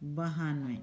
92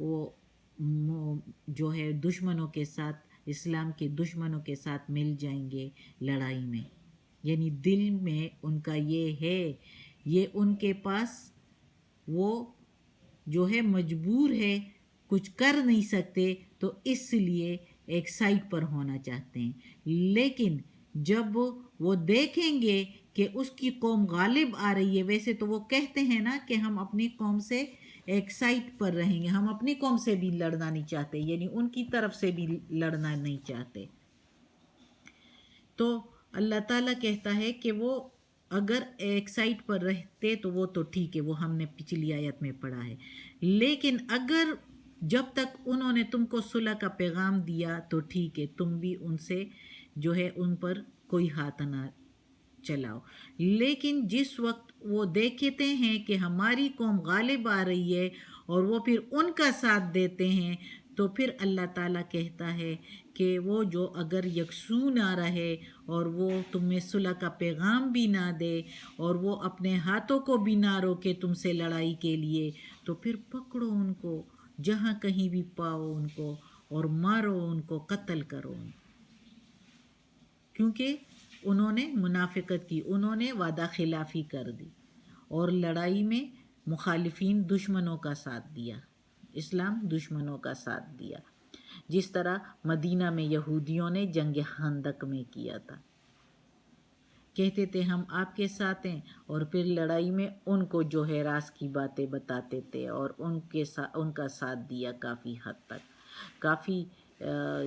وہ جو ہے دشمنوں کے ساتھ، اسلام کے دشمنوں کے ساتھ مل جائیں گے لڑائی میں. یعنی دل میں ان کا یہ ہے، یہ ان کے پاس وہ جو ہے مجبور ہے، کچھ کر نہیں سکتے، تو اس لیے ایک سائٹ پر ہونا چاہتے ہیں. لیکن جب وہ دیکھیں گے کہ اس کی قوم غالب آ رہی ہے، ویسے تو وہ کہتے ہیں نا کہ ہم اپنی قوم سے ایک سائٹ پر رہیں گے، ہم اپنی قوم سے بھی لڑنا نہیں چاہتے، یعنی ان کی طرف سے بھی لڑنا نہیں چاہتے. تو اللہ تعالیٰ کہتا ہے کہ وہ اگر ایک سائٹ پر رہتے تو وہ تو ٹھیک ہے، وہ ہم نے پچھلی آیت میں پڑھا ہے. لیکن اگر جب تک انہوں نے تم کو صلح کا پیغام دیا تو ٹھیک ہے، تم بھی ان سے جو ہے ان پر کوئی ہاتھ نہ چلاؤ. لیکن جس وقت وہ دیکھتے ہیں کہ ہماری قوم غالب آ رہی ہے اور وہ پھر ان کا ساتھ دیتے ہیں، تو پھر اللہ تعالیٰ کہتا ہے کہ وہ جو اگر یکسو نہ رہے اور وہ تمہیں صلح کا پیغام بھی نہ دے اور وہ اپنے ہاتھوں کو بھی نہ روکے تم سے لڑائی کے لیے، تو پھر پکڑو ان کو جہاں کہیں بھی پاؤ ان کو اور مارو ان کو، قتل کرو ان کو. کیونکہ انہوں نے منافقت کی، انہوں نے وعدہ خلافی کر دی اور لڑائی میں مخالفین دشمنوں کا ساتھ دیا، اسلام دشمنوں کا ساتھ دیا، جس طرح مدینہ میں یہودیوں نے جنگ خندق میں کیا تھا. کہتے تھے ہم آپ کے ساتھ ہیں، اور پھر لڑائی میں ان کو جو ہے راز کی باتیں بتاتے تھے اور ان کا ساتھ دیا کافی حد تک. کافی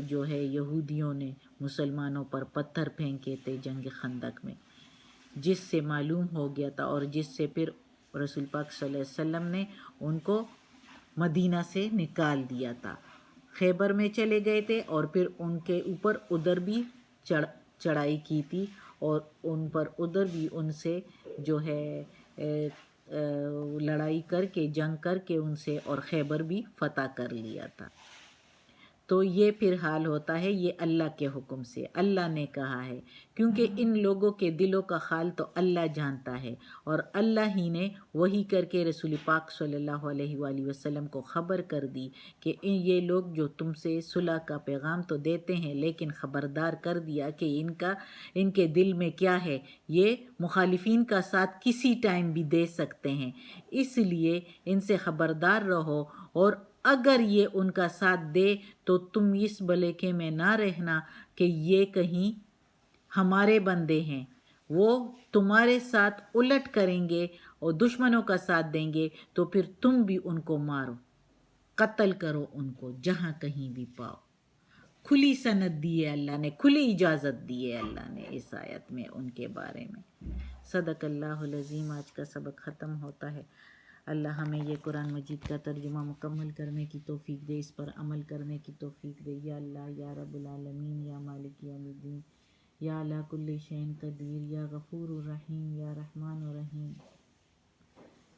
جو ہے یہودیوں نے مسلمانوں پر پتھر پھینکے تھے جنگ خندق میں، جس سے معلوم ہو گیا تھا اور جس سے پھر رسول پاک صلی اللہ علیہ وسلم نے ان کو مدینہ سے نکال دیا تھا. خیبر میں چلے گئے تھے اور پھر ان کے اوپر ادھر بھی چڑھائی کی تھی اور ان پر ادھر بھی ان سے جو ہے لڑائی کر کے، جنگ کر کے ان سے، اور خیبر بھی فتح کر لیا تھا. تو یہ پھر حال ہوتا ہے، یہ اللہ کے حکم سے اللہ نے کہا ہے، کیونکہ ان لوگوں کے دلوں کا حال تو اللہ جانتا ہے، اور اللہ ہی نے وہی کر کے رسول پاک صلی اللہ علیہ وآلہ وسلم کو خبر کر دی کہ یہ لوگ جو تم سے صلح کا پیغام تو دیتے ہیں، لیکن خبردار کر دیا کہ ان کے دل میں کیا ہے، یہ مخالفین کا ساتھ کسی ٹائم بھی دے سکتے ہیں، اس لیے ان سے خبردار رہو، اور اگر یہ ان کا ساتھ دے تو تم اس بھلیکے میں نہ رہنا کہ یہ کہیں ہمارے بندے ہیں، وہ تمہارے ساتھ الٹ کریں گے اور دشمنوں کا ساتھ دیں گے، تو پھر تم بھی ان کو مارو، قتل کرو ان کو جہاں کہیں بھی پاؤ. کھلی سند دی ہے اللہ نے، کھلی اجازت دی ہے اللہ نے اس آیت میں ان کے بارے میں. صدق اللہ العظیم. آج کا سبق ختم ہوتا ہے. اللہ ہمیں یہ قرآن مجید کا ترجمہ مکمل کرنے کی توفیق دے، اس پر عمل کرنے کی توفیق دے. یا اللہ یا رب العالمین، یا مالک یوم الدین، یا علی کل شیء قدیر، یا غفور الرحیم، یا رحمان الرحیم.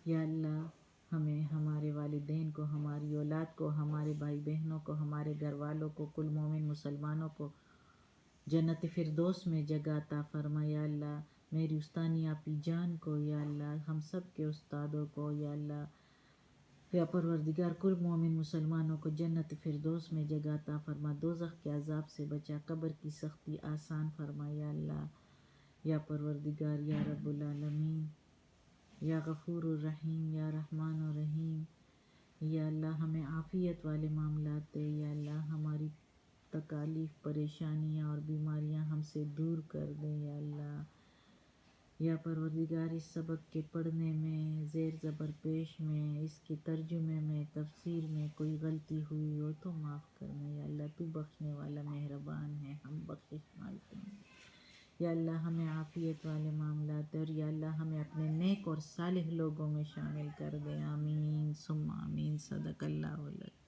یا اللہ ہمیں، ہمارے والدین کو، ہماری اولاد کو، ہمارے بھائی بہنوں کو، ہمارے گھر والوں کو، کل مومن مسلمانوں کو جنت فردوس میں جگہ عطا فرما. یا اللہ میری استانی آپی جان کو، یا اللہ ہم سب کے استادوں کو، یا اللہ یا پروردگار کل مومن مسلمانوں کو جنت فردوس میں جگہ عطا فرما. دوزخ کے عذاب سے بچا، قبر کی سختی آسان فرما. یا اللہ یا پروردگار یا رب العالمین، یا غفور الرحیم، یا رحمان الرحیم. یا اللہ ہمیں عافیت والے معاملات دے. یا اللہ ہماری تکالیف، پریشانیاں اور بیماریاں ہم سے دور کر دے. یا اللہ یا پروردگار اس سبق کے پڑھنے میں، زیر زبر پیش میں، اس کے ترجمے میں، تفسیر میں کوئی غلطی ہوئی ہو تو معاف کرنا. یا اللہ تو بخشنے والا مہربان ہے، ہم بخشش مانگتے ہیں. یا اللہ ہمیں عافیت والے معاملات دے، اور یا اللہ ہمیں اپنے نیک اور صالح لوگوں میں شامل کر دے. آمین ثم آمین. صدق اللہ علیہ.